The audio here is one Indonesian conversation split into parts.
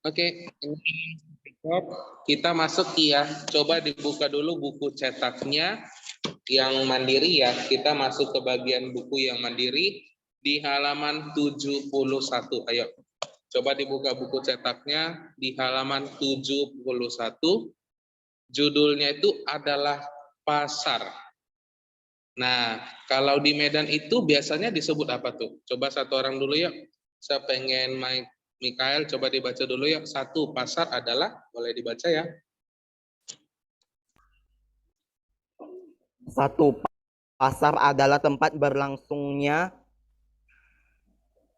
Oke, ini kita masuk ya. Coba dibuka dulu buku cetaknya yang mandiri ya. Kita masuk ke bagian buku yang mandiri di halaman 71. Ayo. Coba dibuka buku cetaknya di halaman 71. Judulnya itu adalah pasar. Nah, kalau di Medan itu biasanya disebut apa tuh? Coba satu orang dulu ya. Saya pengen Mikael, coba dibaca dulu ya. Satu, pasar adalah, boleh dibaca ya. Satu, pasar adalah tempat berlangsungnya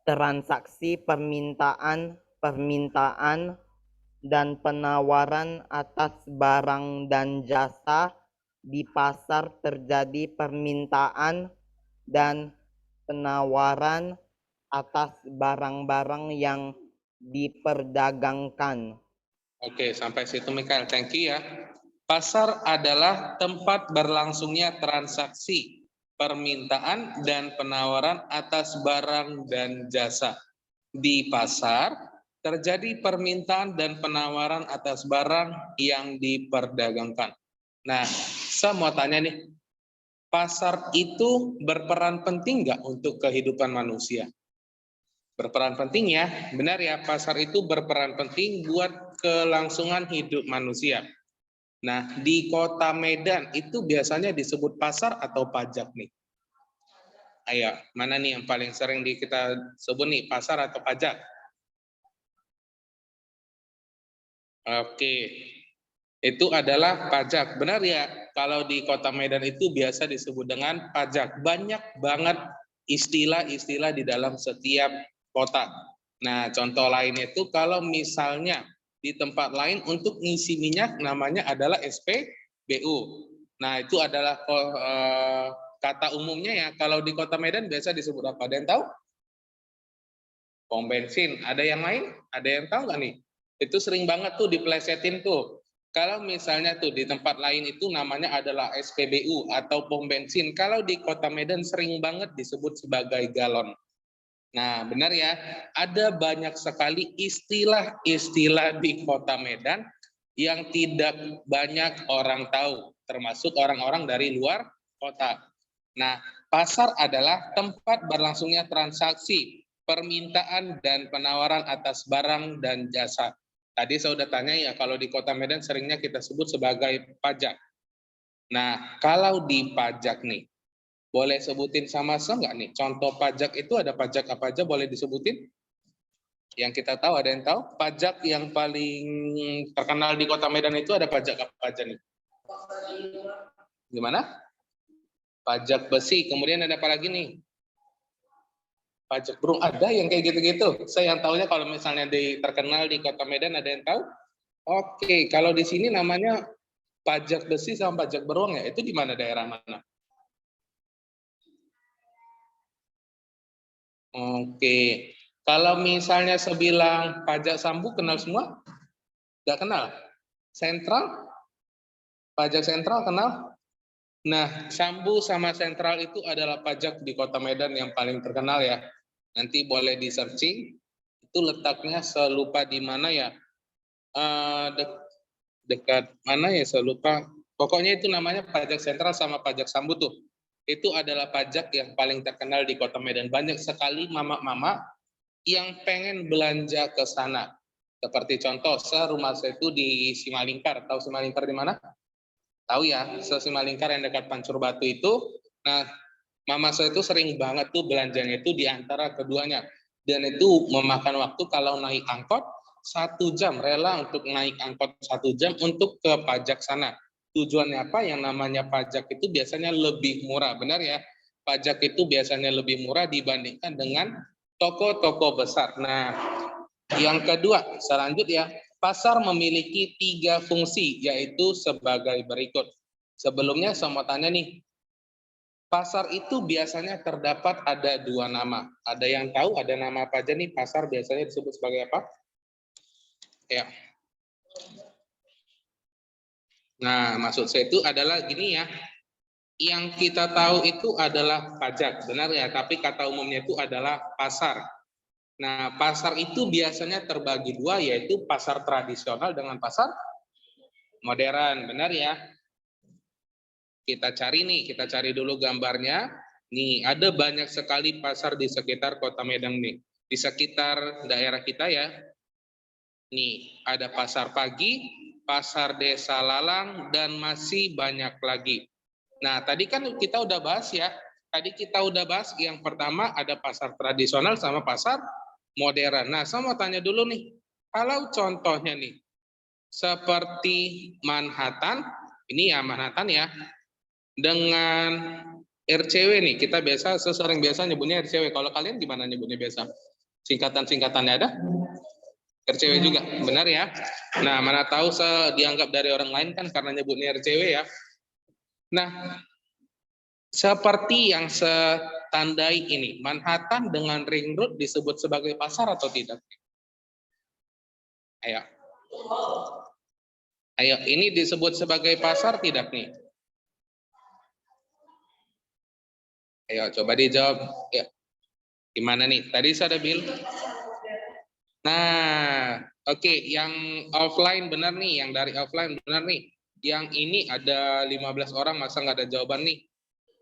transaksi permintaan dan penawaran atas barang dan jasa. Di pasar terjadi permintaan dan penawaran atas barang-barang yang diperdagangkan. Oke, sampai situ Mikael. Thank you ya. Pasar adalah tempat berlangsungnya transaksi permintaan dan penawaran atas barang dan jasa. Di pasar terjadi permintaan dan penawaran atas barang yang diperdagangkan. Nah, saya mau tanya nih, pasar itu berperan penting nggak untuk kehidupan manusia? Berperan penting ya, benar ya, pasar itu berperan penting buat kelangsungan hidup manusia. Nah, di kota Medan itu biasanya disebut pasar atau pajak nih? Ayo, mana nih yang paling sering kita sebut nih, pasar atau pajak? Oke, itu adalah pajak. Benar ya, kalau di kota Medan itu biasa disebut dengan pajak. Banyak banget istilah-istilah di dalam setiap kota. Nah, contoh lainnya itu kalau misalnya di tempat lain untuk ngisi minyak namanya adalah SPBU. Nah, itu adalah kata umumnya ya. Kalau di kota Medan biasa disebut apa? Ada yang tahu? Pom bensin. Ada yang lain? Ada yang tahu nggak nih? Itu sering banget tuh diplesetin tuh. Kalau misalnya tuh di tempat lain itu namanya adalah SPBU atau pom bensin. Kalau di kota Medan sering banget disebut sebagai galon. Nah, benar ya, ada banyak sekali istilah-istilah di kota Medan yang tidak banyak orang tahu, termasuk orang-orang dari luar kota. Nah, pasar adalah tempat berlangsungnya transaksi, permintaan dan penawaran atas barang dan jasa. Tadi saya udah tanya ya, kalau di kota Medan seringnya kita sebut sebagai pajak. Nah, kalau di pajak nih, boleh sebutin sama-sama nggak nih? Contoh pajak itu ada pajak apa aja, boleh disebutin? Yang kita tahu, ada yang tahu? Pajak yang paling terkenal di kota Medan itu ada pajak apa aja nih? Gimana? Pajak besi, kemudian ada apa lagi nih? Pajak burung, ada yang kayak gitu-gitu. Saya yang tahunya kalau misalnya terkenal di kota Medan, ada yang tahu? Oke, kalau di sini namanya pajak besi sama pajak beruang ya, itu di mana, daerah mana? Oke, kalau misalnya sebilang pajak sambu kenal semua? Nggak kenal? Sentral? Pajak sentral kenal? Nah, sambu sama sentral itu adalah pajak di kota Medan yang paling terkenal ya. Nanti boleh di searching, itu letaknya saya lupa di mana ya. Dekat mana ya saya lupa. Pokoknya itu namanya pajak sentral sama pajak sambu tuh. Itu adalah pajak yang paling terkenal di kota Medan. Banyak sekali mama-mama yang pengen belanja ke sana. Seperti contoh, rumah saya itu di Simalingkar. Tahu Simalingkar di mana? Tahu ya, Simalingkar yang dekat Pancur Batu itu. Nah, mama saya itu sering banget tuh belanjanya itu di antara keduanya. Dan itu memakan waktu kalau naik angkot 1 jam, rela untuk naik angkot 1 jam untuk ke pajak sana. Tujuannya apa? Yang namanya pajak itu biasanya lebih murah, benar ya? Pajak itu biasanya lebih murah dibandingkan dengan toko-toko besar. Nah, yang kedua, selanjut ya, pasar memiliki 3 fungsi, yaitu sebagai berikut. Sebelumnya saya mau tanya nih, pasar itu biasanya terdapat ada 2 nama. Ada yang tahu ada nama apa aja nih pasar biasanya disebut sebagai apa? Ya. Nah, maksud saya itu adalah gini ya, yang kita tahu itu adalah pajak, benar ya, tapi kata umumnya itu adalah pasar. Nah, pasar itu biasanya terbagi dua, yaitu pasar tradisional dengan pasar modern. Benar ya? Kita cari dulu gambarnya. Nih, ada banyak sekali pasar di sekitar Kota Medan nih. Di sekitar daerah kita ya. Nih, ada pasar pagi, pasar desa Lalang, dan masih banyak lagi. Nah, tadi kan kita udah bahas ya. Tadi kita udah bahas yang pertama ada pasar tradisional sama pasar modern. Nah, saya mau tanya dulu nih. Kalau contohnya nih, seperti Manhattan, ini ya Manhattan ya, dengan RCW nih, kita sesering biasa nyebutnya RCW. Kalau kalian gimana nyebutnya biasa? Singkatan-singkatannya ada? RCW juga, benar ya? Nah, mana tahu dianggap dari orang lain kan karena nyebutnya RCW ya. Nah, seperti yang setandai ini, Manhattan dengan Ring Road disebut sebagai pasar atau tidak? Ayo. Ayo, ini disebut sebagai pasar tidak nih? Ayo, coba dijawab. Ya. Gimana nih? Tadi saya ada bilang. Nah, oke, yang offline benar nih, yang dari offline benar nih. Yang ini ada 15 orang, masa nggak ada jawaban nih?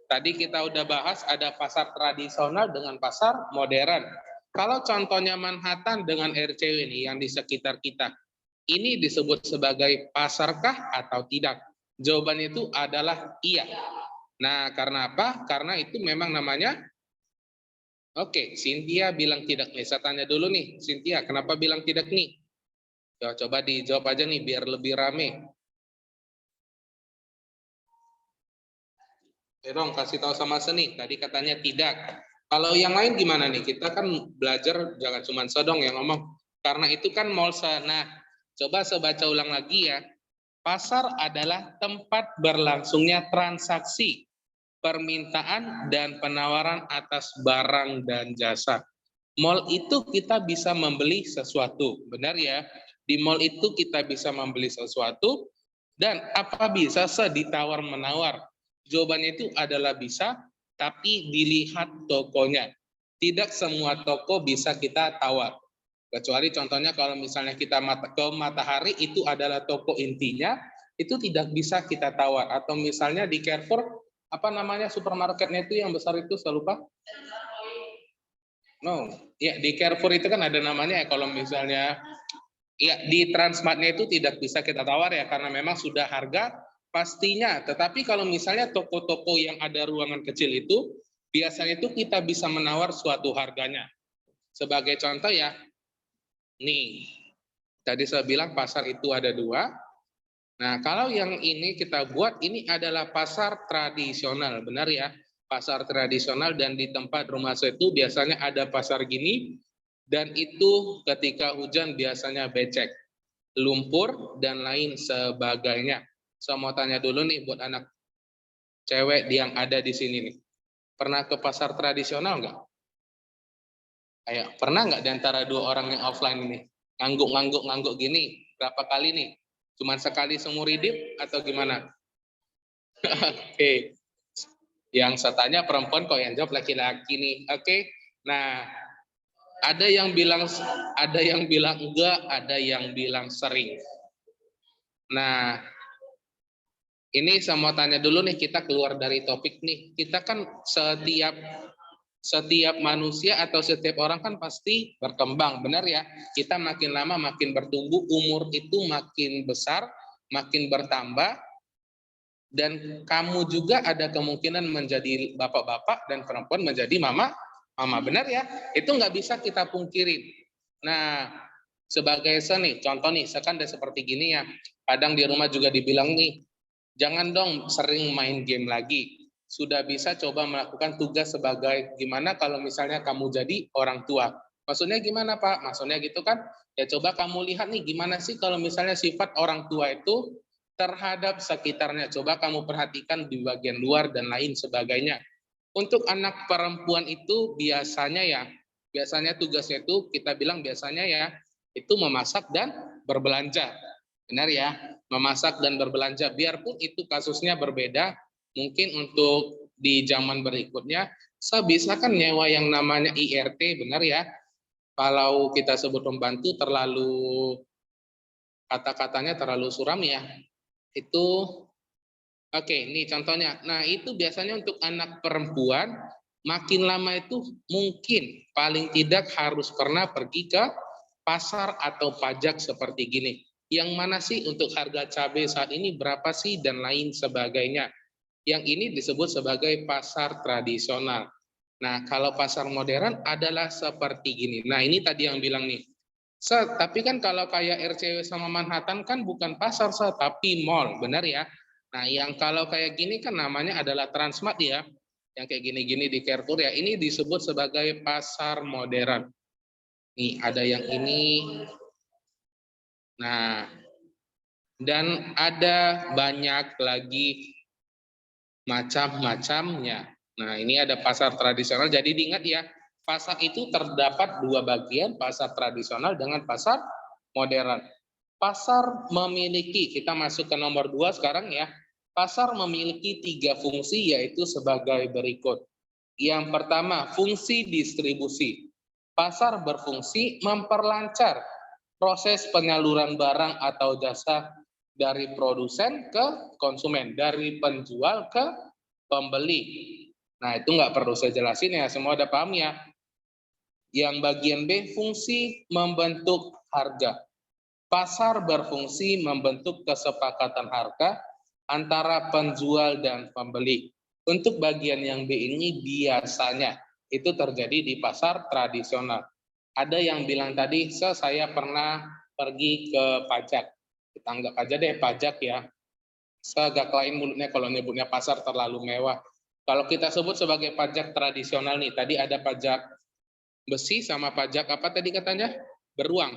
Tadi kita udah bahas ada pasar tradisional dengan pasar modern. Kalau contohnya Manhattan dengan RCW ini yang di sekitar kita, ini disebut sebagai pasarkah atau tidak? Jawabannya itu adalah iya. Nah, karena apa? Karena itu memang namanya. Oke, Cynthia bilang tidak nih. Saya tanya dulu nih, Cynthia, kenapa bilang tidak nih? Coba dijawab aja nih biar lebih rame. Dong, kasih tahu sama Seni. Tadi katanya tidak. Kalau yang lain gimana nih? Kita kan belajar jangan cuma Sodong yang ngomong. Karena itu kan Molsa. Nah, coba saya baca ulang lagi ya. Pasar adalah tempat berlangsungnya transaksi, permintaan dan penawaran atas barang dan jasa. Mall itu kita bisa membeli sesuatu, benar ya? Di mall itu kita bisa membeli sesuatu dan apa bisa seditawar menawar. Jawabannya itu adalah bisa, tapi dilihat tokonya. Tidak semua toko bisa kita tawar. Kecuali contohnya kalau misalnya kita ke Matahari itu adalah toko intinya, itu tidak bisa kita tawar. Atau misalnya di Carrefour, apa namanya supermarketnya itu yang besar itu, saya lupa. No, ya di Carrefour itu kan ada namanya ya kalau misalnya ya di Transmartnya itu tidak bisa kita tawar ya karena memang sudah harga pastinya. Tetapi kalau misalnya toko-toko yang ada ruangan kecil itu biasanya itu kita bisa menawar suatu harganya. Sebagai contoh ya, nih tadi saya bilang pasar itu ada dua. Nah kalau yang ini kita buat ini adalah pasar tradisional, benar ya? Pasar tradisional dan di tempat rumah saya itu biasanya ada pasar gini dan itu ketika hujan biasanya becek, lumpur dan lain sebagainya. Saya mau tanya dulu nih buat anak cewek yang ada di sini nih. Pernah ke pasar tradisional nggak? Ayo, pernah nggak di antara dua orang yang offline ini? Ngangguk gini, berapa kali nih? Cuman sekali seumur hidup atau gimana? Oke. Yang saya tanya perempuan kok yang jawab laki-laki nih. Oke. Nah, ada yang bilang enggak, ada yang bilang sering. Nah, ini saya mau tanya dulu nih, kita keluar dari topik nih. Kita kan setiap manusia atau setiap orang kan pasti berkembang, benar ya? Kita makin lama makin bertumbuh, umur itu makin besar, makin bertambah, dan kamu juga ada kemungkinan menjadi bapak-bapak dan perempuan menjadi mama, benar ya? Itu nggak bisa kita pungkirin. Nah, sebagai seni, contoh nih, sekarang seperti gini ya, kadang di rumah juga dibilang nih, jangan dong sering main game lagi. Sudah bisa coba melakukan tugas sebagai gimana kalau misalnya kamu jadi orang tua. Maksudnya gimana Pak? Maksudnya gitu kan, ya coba kamu lihat nih gimana sih kalau misalnya sifat orang tua itu terhadap sekitarnya. Coba kamu perhatikan di bagian luar dan lain sebagainya. Untuk anak perempuan itu biasanya tugasnya itu kita bilang biasanya ya, itu memasak dan berbelanja. Benar ya, memasak dan berbelanja. Biarpun itu kasusnya berbeda, mungkin untuk di zaman berikutnya, saya bisa kan nyewa yang namanya IRT, benar ya. Kalau kita sebut pembantu terlalu kata-katanya terlalu suram ya. Itu oke, ini contohnya. Nah, itu biasanya untuk anak perempuan makin lama itu mungkin paling tidak harus pernah pergi ke pasar atau pajak seperti gini. Yang mana sih untuk harga cabai saat ini berapa sih dan lain sebagainya. Yang ini disebut sebagai pasar tradisional. Nah, kalau pasar modern adalah seperti gini. Nah, ini tadi yang bilang nih. Tapi kan kalau kayak RCW sama Manhattan kan bukan pasar, tapi mall, benar ya? Nah, yang kalau kayak gini kan namanya adalah Transmart ya. Yang kayak gini-gini di Carrefour ya, ini disebut sebagai pasar modern. Nih, ada yang ini. Nah, dan ada banyak lagi macam-macamnya. Nah, ini ada pasar tradisional. Jadi diingat ya, pasar itu terdapat dua bagian, pasar tradisional dengan pasar modern. Pasar memiliki, kita masuk ke nomor 2 sekarang ya. Pasar memiliki 3 fungsi yaitu sebagai berikut. Yang pertama, fungsi distribusi. Pasar berfungsi memperlancar proses penyaluran barang atau jasa dari produsen ke konsumen, dari penjual ke pembeli. Nah, itu nggak perlu saya jelasin ya, semua udah paham ya. Yang bagian B, fungsi membentuk harga. Pasar berfungsi membentuk kesepakatan harga antara penjual dan pembeli. Untuk bagian yang B ini biasanya itu terjadi di pasar tradisional. Ada yang bilang tadi, saya pernah pergi ke pajak. Kita anggap aja deh pajak ya. Agak lain mulutnya kalau nyebutnya pasar terlalu mewah. Kalau kita sebut sebagai pajak tradisional nih, tadi ada pajak besi sama pajak apa tadi katanya? Beruang.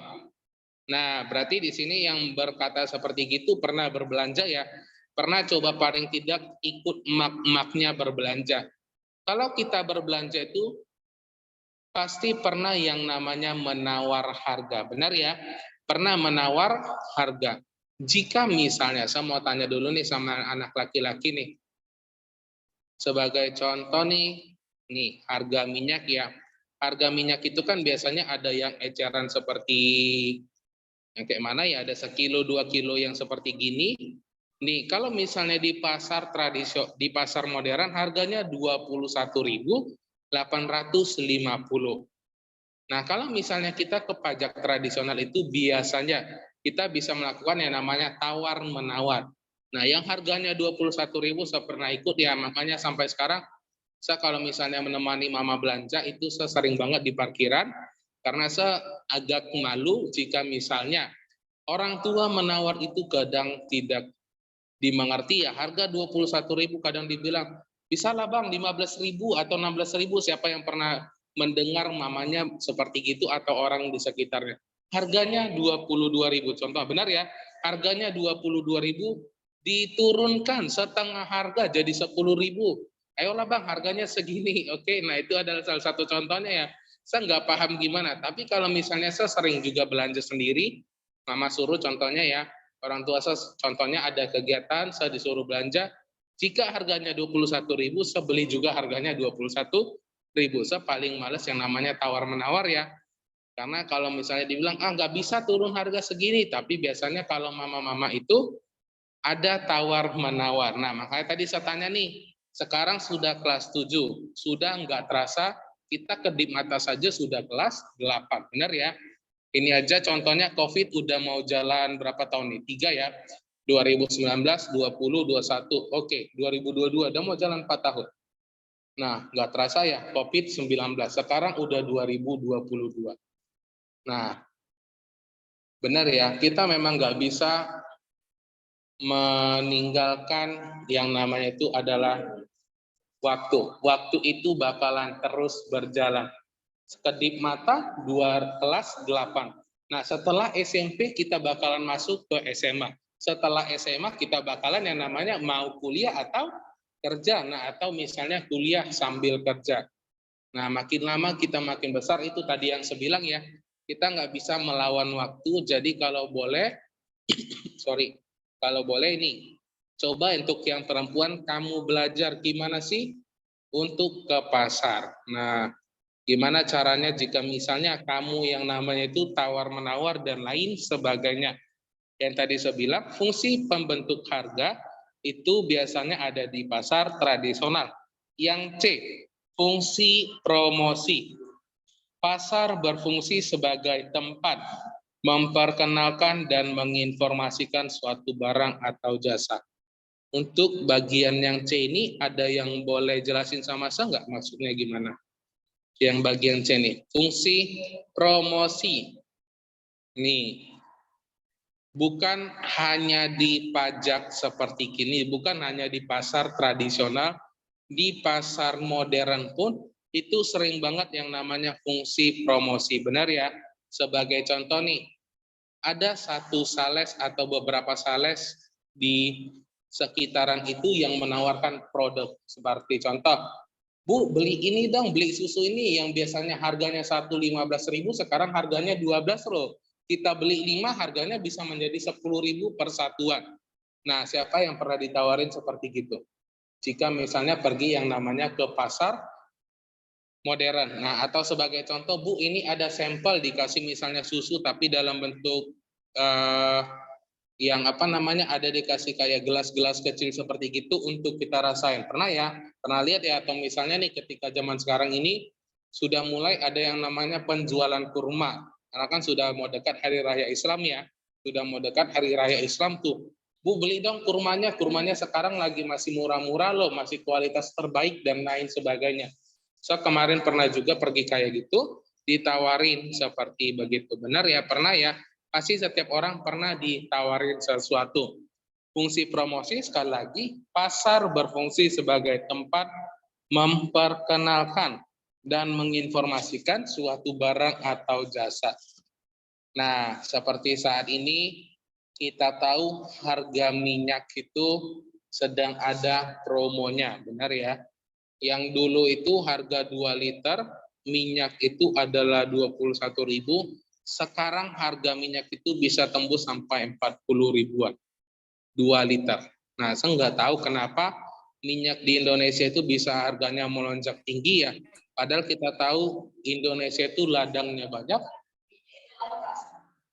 Nah, berarti di sini yang berkata seperti gitu pernah berbelanja ya? Pernah coba paling tidak ikut emak-emaknya berbelanja. Kalau kita berbelanja itu pasti pernah yang namanya menawar harga. Benar ya? Pernah menawar harga. Jika misalnya, saya mau tanya dulu nih sama anak laki-laki nih. Sebagai contoh nih harga minyak ya. Harga minyak itu kan biasanya ada yang eceran seperti yang kayak mana ya, ada sekilo 2 kilo yang seperti gini. Nih, kalau misalnya di pasar tradisional, di pasar modern harganya 21.850. Nah, kalau misalnya kita ke pajak tradisional itu biasanya kita bisa melakukan yang namanya tawar menawar. Nah, yang harganya 21.000 saya pernah ikut ya, makanya sampai sekarang saya kalau misalnya menemani mama belanja itu saya sering banget di parkiran karena saya agak malu jika misalnya orang tua menawar itu kadang tidak dimengerti ya, harga 21.000 kadang dibilang, bisa lah bang 15.000 atau 16.000, siapa yang pernah mendengar mamanya seperti gitu atau orang di sekitarnya. Harganya 22.000, contoh benar ya, harganya 22.000 diturunkan setengah harga jadi 10.000. Ayolah bang harganya segini, oke, nah itu adalah salah satu contohnya ya. Saya nggak paham gimana, tapi kalau misalnya saya sering juga belanja sendiri, mama suruh contohnya ya, orang tua saya contohnya ada kegiatan, saya disuruh belanja, jika harganya 21.000, saya beli juga harganya 21.000. Saya paling males yang namanya tawar-menawar ya. Karena kalau misalnya dibilang, nggak bisa turun harga segini, tapi biasanya kalau mama-mama itu ada tawar-menawar. Nah, makanya tadi saya tanya nih, sekarang sudah kelas 7, sudah nggak terasa, kita kedip mata saja sudah kelas 8, benar ya? Ini aja contohnya COVID udah mau jalan berapa tahun nih? 3 ya. 2019, 20, 21. Oke, 2022 udah mau jalan 4 tahun. Nah, nggak terasa ya COVID-19. Sekarang udah 2022. Nah, benar ya, kita memang nggak bisa meninggalkan yang namanya itu adalah waktu. Waktu itu bakalan terus berjalan. Sekedip mata, 2 kelas 8. Nah, setelah SMP kita bakalan masuk ke SMA. Setelah SMA kita bakalan yang namanya mau kuliah atau kerja. Nah, atau misalnya kuliah sambil kerja. Nah, makin lama kita makin besar, itu tadi yang saya bilang ya, kita nggak bisa melawan waktu. Jadi kalau boleh, kalau boleh nih, coba untuk yang perempuan kamu belajar gimana sih untuk ke pasar. Nah, Gimana caranya jika misalnya kamu yang namanya itu tawar-menawar dan lain sebagainya. Yang tadi saya bilang, fungsi pembentuk harga itu biasanya ada di pasar tradisional. Yang C, fungsi promosi. Pasar berfungsi sebagai tempat memperkenalkan dan menginformasikan suatu barang atau jasa. Untuk bagian yang C ini ada yang boleh jelasin sama saya nggak maksudnya gimana? Yang bagian C ini, fungsi promosi. Nih, bukan hanya di pajak seperti kini, bukan hanya di pasar tradisional, di pasar modern pun itu sering banget yang namanya fungsi promosi. Benar ya? Sebagai contoh nih, ada satu sales atau beberapa sales di sekitaran itu yang menawarkan produk. Seperti contoh, Bu, beli ini dong, beli susu ini yang biasanya harganya 1.15.000, sekarang harganya 12 loh. Kita beli 5, harganya bisa menjadi 10.000 per satuan. Nah, siapa yang pernah ditawarin seperti gitu? Jika misalnya pergi yang namanya ke pasar modern. Nah, atau sebagai contoh, Bu, ini ada sampel dikasih misalnya susu tapi dalam bentuk yang apa namanya ada dikasih kayak gelas-gelas kecil seperti gitu untuk kita rasain. Pernah ya? Pernah lihat ya? Atau misalnya nih ketika zaman sekarang ini sudah mulai ada yang namanya penjualan kurma. Karena kan sudah mau dekat hari raya Islam ya. Sudah mau dekat hari raya Islam tuh. Bu, beli dong kurmanya. Kurmanya sekarang lagi masih murah-murah loh, masih kualitas terbaik dan lain sebagainya. So kemarin pernah juga pergi kayak gitu, ditawarin seperti begitu. Benar ya? Pernah ya? Pasti setiap orang pernah ditawarin sesuatu. Fungsi promosi sekali lagi, pasar berfungsi sebagai tempat memperkenalkan dan menginformasikan suatu barang atau jasa. Nah, seperti saat ini kita tahu harga minyak itu sedang ada promonya, benar ya? Yang dulu itu harga 2 liter minyak itu adalah 21.000, sekarang harga minyak itu bisa tembus sampai 40 ribuan 2 liter. Nah, saya nggak tahu kenapa minyak di Indonesia itu bisa harganya melonjak tinggi ya. Padahal kita tahu Indonesia itu ladangnya banyak,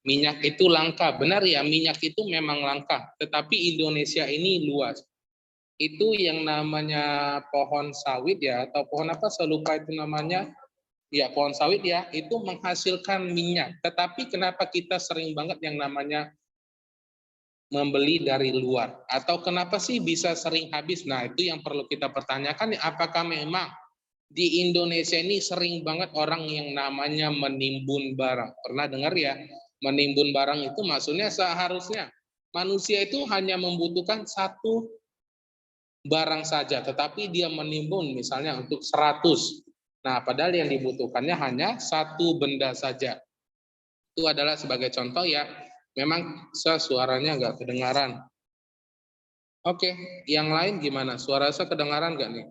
minyak itu langka. Benar ya, minyak itu memang langka, tetapi Indonesia ini luas. Itu yang namanya pohon sawit ya, atau pohon apa, saya lupa itu namanya. Ya, pohon sawit ya, itu menghasilkan minyak. Tetapi kenapa kita sering banget yang namanya membeli dari luar? Atau kenapa sih bisa sering habis? Nah, itu yang perlu kita pertanyakan, apakah memang di Indonesia ini sering banget orang yang namanya menimbun barang. Pernah dengar ya? Menimbun barang itu maksudnya seharusnya manusia itu hanya membutuhkan satu barang saja, tetapi dia menimbun misalnya untuk 100. Nah, padahal yang dibutuhkannya hanya satu benda saja. Itu adalah sebagai contoh ya, memang suaranya nggak kedengaran. Oke, yang lain gimana? Suara saya kedengaran nggak nih?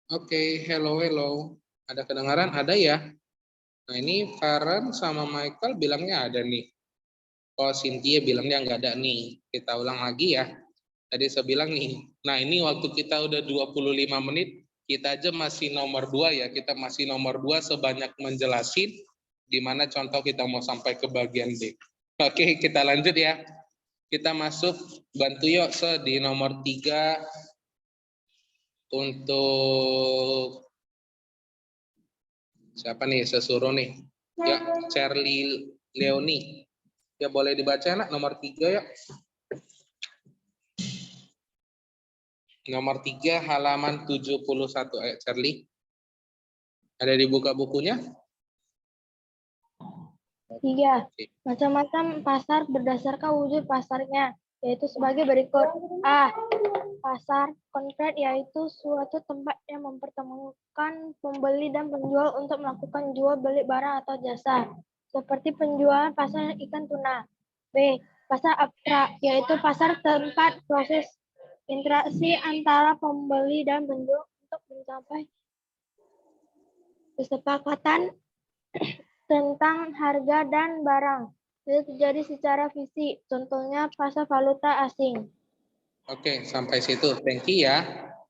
Oke, hello, hello. Ada kedengaran? Ada ya? Nah, ini Karen sama Michael bilangnya ada nih. Oh, Cynthia bilangnya nggak ada nih. Kita ulang lagi ya. Tadi saya bilang nih, nah ini waktu kita udah 25 menit, kita aja masih nomor 2 ya. Kita masih nomor 2 sebanyak menjelasin gimana contoh kita mau sampai ke bagian D. Oke, kita lanjut ya. Kita masuk, bantu yuk di nomor 3 untuk siapa nih, saya suruh nih. Ya, Charlie Leoni. Ya boleh dibaca nak nomor 3 ya. Nomor 3 halaman 71 Charlie. Ada dibuka bukunya? Iya, macam-macam pasar berdasarkan wujud pasarnya, yaitu sebagai berikut. A. Pasar konkret yaitu suatu tempat yang mempertemukan pembeli dan penjual untuk melakukan jual beli barang atau jasa, seperti penjualan pasar ikan tuna. B. Pasar abstrak yaitu pasar tempat proses interaksi antara pembeli dan penjual untuk mencapai kesepakatan tentang harga dan barang. Itu terjadi secara fisik, contohnya pasar valuta asing. Oke, sampai situ. Thank you ya.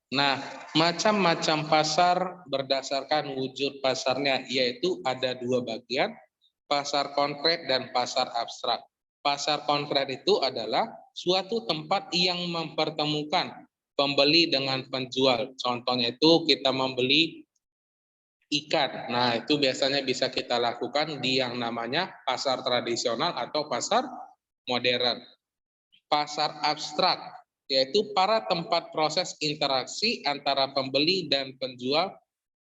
Nah, macam-macam pasar berdasarkan wujud pasarnya, yaitu ada dua bagian, pasar konkret dan pasar abstrak. Pasar konkret itu adalah suatu tempat yang mempertemukan pembeli dengan penjual. Contohnya itu kita membeli ikan. Nah, itu biasanya bisa kita lakukan di yang namanya pasar tradisional atau pasar modern. Pasar abstrak, yaitu para tempat proses interaksi antara pembeli dan penjual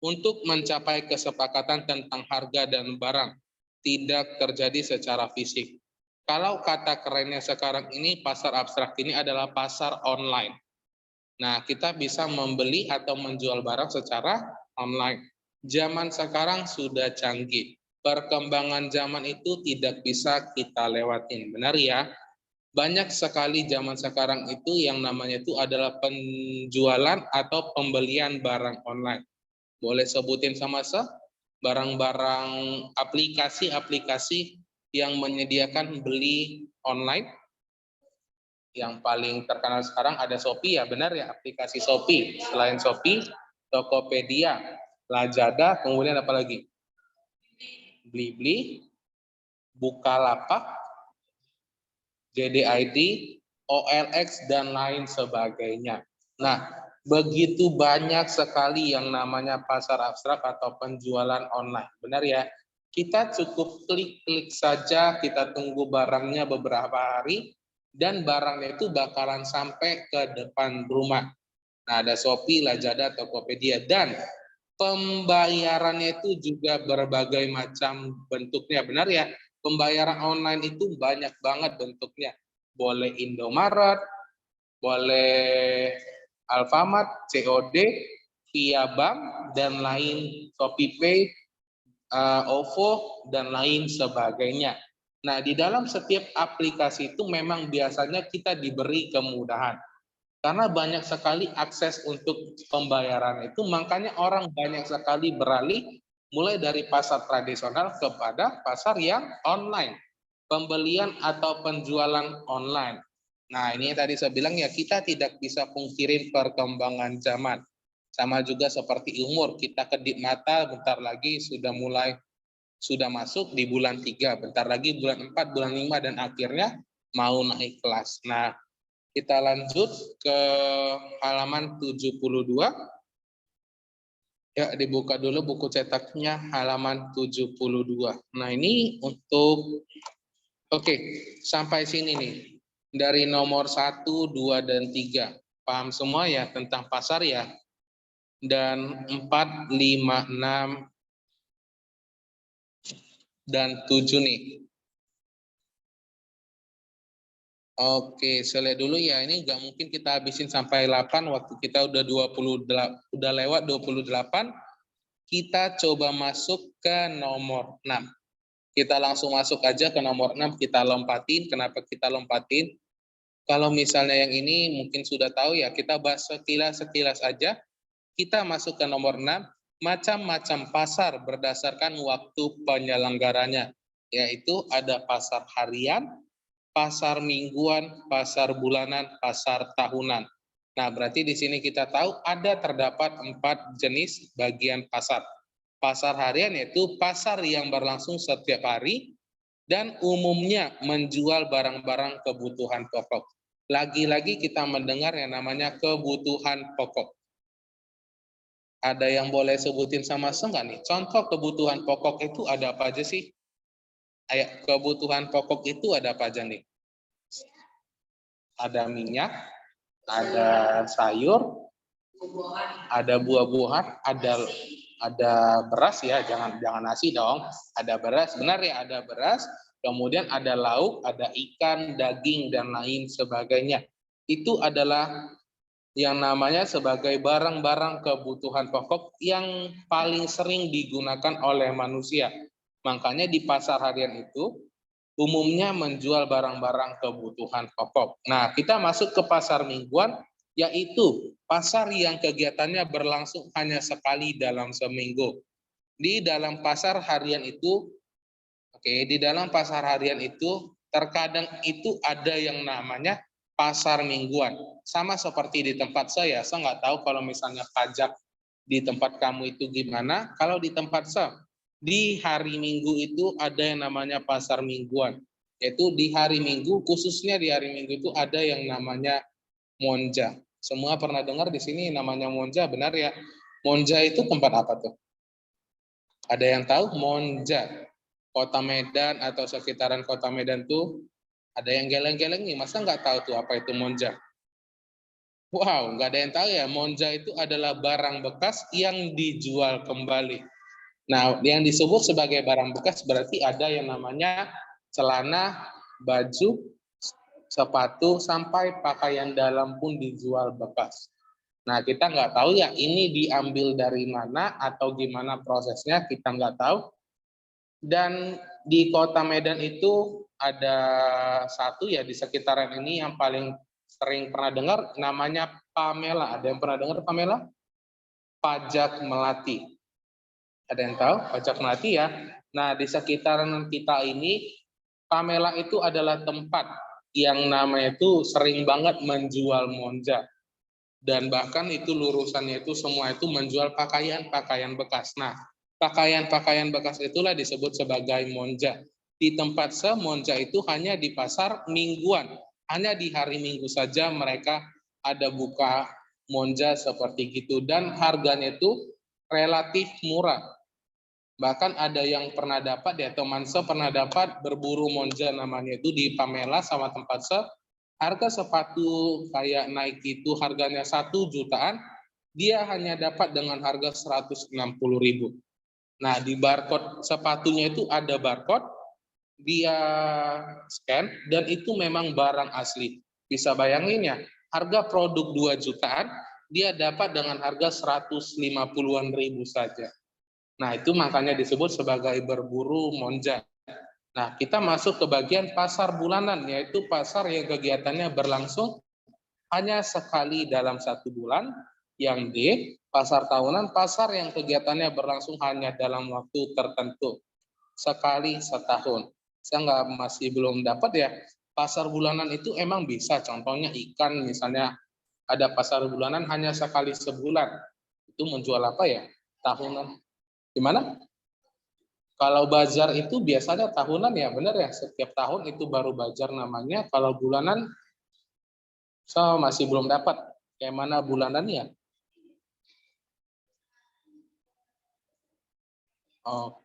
untuk mencapai kesepakatan tentang harga dan barang, tidak terjadi secara fisik. Kalau kata kerennya sekarang ini, pasar abstrak ini adalah pasar online. Nah, kita bisa membeli atau menjual barang secara online. Zaman sekarang sudah canggih. Perkembangan zaman itu tidak bisa kita lewatin. Benar ya? Banyak sekali zaman sekarang itu yang namanya itu adalah penjualan atau pembelian barang online. Boleh sebutin sama saya? Barang-barang aplikasi-aplikasi yang menyediakan beli online. Yang paling terkenal sekarang ada Shopee ya, benar ya, aplikasi Shopee. Selain Shopee, Tokopedia, Lazada, kemudian apa lagi? Blibli, Bukalapak, JDID, OLX, dan lain sebagainya. Nah, begitu banyak sekali yang namanya pasar abstrak atau penjualan online. Benar ya? Kita cukup klik-klik saja, kita tunggu barangnya beberapa hari, dan barangnya itu bakalan sampai ke depan rumah. Nah, ada Shopee, Lazada, Tokopedia, dan pembayarannya itu juga berbagai macam bentuknya. Benar ya? Pembayaran online itu banyak banget bentuknya. Boleh Indomaret, boleh Alfamart, COD, via bank, dan lain, ShopeePay, OVO, dan lain sebagainya. Nah, di dalam setiap aplikasi itu memang biasanya kita diberi kemudahan. Karena banyak sekali akses untuk pembayaran itu, makanya orang banyak sekali beralih mulai dari pasar tradisional kepada pasar yang online. Pembelian atau penjualan online. Nah, ini tadi saya bilang ya, kita tidak bisa pungkirin perkembangan zaman. Sama juga seperti umur, kita kedip mata bentar lagi sudah masuk di bulan 3, bentar lagi bulan 4, bulan 5, dan akhirnya mau naik kelas. Nah, kita lanjut ke halaman 72. Ya, dibuka dulu buku cetaknya, halaman 72. Nah, ini untuk, oke, sampai sini nih. Dari nomor 1, 2, dan 3. Paham semua ya tentang pasar ya? Dan 4, 5, 6, dan 7 nih. Oke, saya lihat dulu ya. Ini nggak mungkin kita habisin sampai 8. Waktu kita udah 28, udah lewat 28. Kita coba masuk ke nomor 6. Kita langsung masuk aja ke nomor 6. Kita lompatin. Kenapa kita lompatin? Kalau misalnya yang ini mungkin sudah tahu ya. Kita bahas sekilas aja. Kita masuk ke nomor 6. Macam-macam pasar berdasarkan waktu penyelenggaranya. Yaitu ada pasar harian, pasar mingguan, pasar bulanan, pasar tahunan. Nah, berarti di sini kita tahu ada terdapat 4 jenis bagian pasar. Pasar harian yaitu pasar yang berlangsung setiap hari dan umumnya menjual barang-barang kebutuhan pokok. Lagi-lagi kita mendengar yang namanya kebutuhan pokok. Ada yang boleh sebutin sama saya nggak nih? Contoh kebutuhan pokok itu ada apa aja sih? Kebutuhan pokok itu ada apa aja nih? Ada minyak, ada sayur, ada buah-buahan, ada beras ya, jangan nasi dong. Ada beras, benar ya, ada beras. Kemudian ada lauk, ada ikan, daging, dan lain sebagainya. Itu adalah yang namanya sebagai barang-barang kebutuhan pokok yang paling sering digunakan oleh manusia. Makanya di pasar harian itu umumnya menjual barang-barang kebutuhan pokok. Nah, kita masuk ke pasar mingguan yaitu pasar yang kegiatannya berlangsung hanya sekali dalam seminggu. Di dalam pasar harian itu, di dalam pasar harian itu terkadang itu ada yang namanya pasar mingguan. Sama seperti di tempat saya nggak tahu kalau misalnya pajak di tempat kamu itu gimana. Kalau di tempat saya, di hari Minggu itu ada yang namanya pasar mingguan. Yaitu di hari Minggu, khususnya di hari Minggu itu ada yang namanya Monja. Semua pernah dengar di sini namanya Monja, benar ya? Monja itu tempat apa tuh? Ada yang tahu Monja? Kota Medan atau sekitaran Kota Medan tuh ada yang geleng-geleng nih, masa nggak tahu tuh apa itu Monja? Wow, nggak ada yang tahu ya. Monja itu adalah barang bekas yang dijual kembali. Nah, yang disebut sebagai barang bekas berarti ada yang namanya celana, baju, sepatu, sampai pakaian dalam pun dijual bekas. Nah, kita nggak tahu ya ini diambil dari mana atau gimana prosesnya, kita nggak tahu. Dan di Kota Medan itu ada satu ya di sekitaran ini yang paling sering pernah dengar, namanya Pamela. Ada yang pernah dengar Pamela? Pajak Melati. Ada yang tahu Pajak Melati ya? Nah, di sekitaran kita ini, Pamela itu adalah tempat yang namanya itu sering banget menjual monja. Dan bahkan itu lurusannya itu semua itu menjual pakaian-pakaian bekas. Nah, pakaian-pakaian bekas itulah disebut sebagai monja. Di tempat monja itu hanya di pasar mingguan. Hanya di hari Minggu saja mereka ada buka monja seperti gitu. Dan harganya itu relatif murah. Bahkan ada yang pernah dapat, ya teman pernah dapat berburu monja namanya itu di Pamela sama tempat harga sepatu kayak Nike itu harganya 1 jutaan, dia hanya dapat dengan harga 160.000. Nah, di barcode sepatunya itu ada barcode, dia scan, dan itu memang barang asli. Bisa bayangin ya, harga produk 2 jutaan, dia dapat dengan harga 150-an ribu saja. Nah, itu makanya disebut sebagai berburu monja. Nah, kita masuk ke bagian pasar bulanan, yaitu pasar yang kegiatannya berlangsung hanya sekali dalam 1 bulan. Yang D, pasar tahunan, pasar yang kegiatannya berlangsung hanya dalam waktu tertentu, sekali setahun. Saya masih belum dapat ya, pasar bulanan itu emang bisa, contohnya ikan misalnya, ada pasar bulanan hanya sekali sebulan. Itu menjual apa ya? Tahunan. Gimana? Kalau bazar itu biasanya tahunan ya, benar ya, setiap tahun itu baru bazar namanya. Kalau bulanan, saya masih belum dapat. Kayak mana bulanannya? Oh.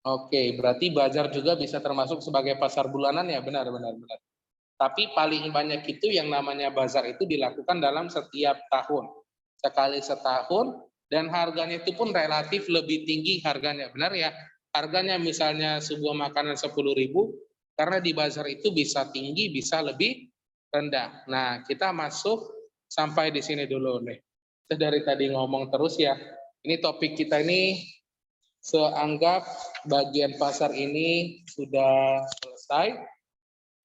Oke, berarti bazar juga bisa termasuk sebagai pasar bulanan ya, benar. Tapi paling banyak itu yang namanya bazar itu dilakukan dalam setiap tahun. Sekali setahun, dan harganya itu pun relatif lebih tinggi harganya, benar ya? Harganya misalnya sebuah makanan 10.000, karena di bazar itu bisa tinggi, bisa lebih rendah. Nah, kita masuk sampai di sini dulu nih. Dari tadi ngomong terus ya. Ini topik kita ini, seanggap bagian pasar ini sudah selesai.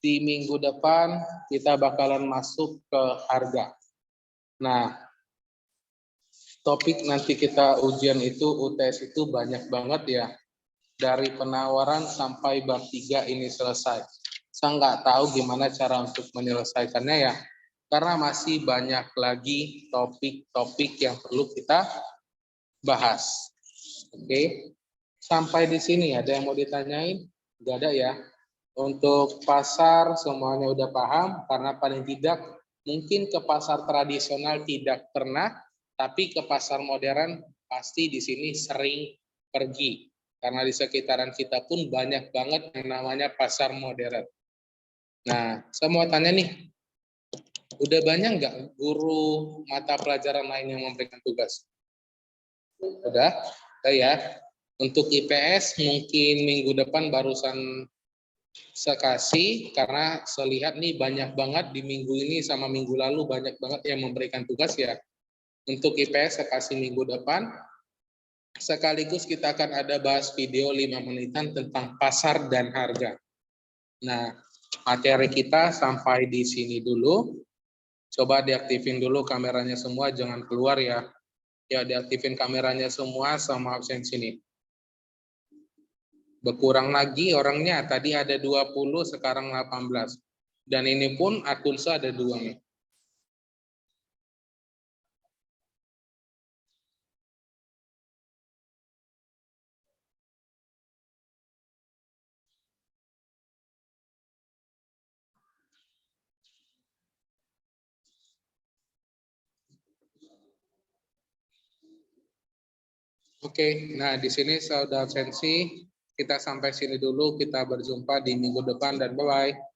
Di minggu depan kita bakalan masuk ke harga. Nah, topik nanti kita ujian itu, UTS itu banyak banget ya. Dari penawaran sampai bab 3 ini selesai. Saya nggak tahu gimana cara untuk menyelesaikannya ya. Karena masih banyak lagi topik-topik yang perlu kita bahas. Oke. Sampai di sini ada yang mau ditanyain? Nggak ada ya. Untuk pasar semuanya udah paham, karena paling tidak mungkin ke pasar tradisional tidak pernah, tapi ke pasar modern pasti di sini sering pergi. Karena di sekitaran kita pun banyak banget yang namanya pasar modern. Nah, saya mau tanya nih, udah banyak nggak guru mata pelajaran lain yang memberikan tugas? Udah ya. Untuk IPS mungkin minggu depan barusan sekasih, karena saya lihat nih banyak banget di minggu ini sama minggu lalu banyak banget yang memberikan tugas ya. Untuk IPS saya kasih minggu depan. Sekaligus kita akan ada bahas video 5 menitan tentang pasar dan harga. Nah, materi kita sampai di sini dulu. Coba diaktifin dulu kameranya semua, jangan keluar ya. Ya, diaktifin kameranya semua sama absensi nih. Berkurang lagi orangnya, tadi ada 20, sekarang 18. Dan ini pun Akunsa ada 2 nih. Oke, nah di sini saya udah absensi. Kita sampai sini dulu, kita berjumpa di minggu depan dan bye-bye.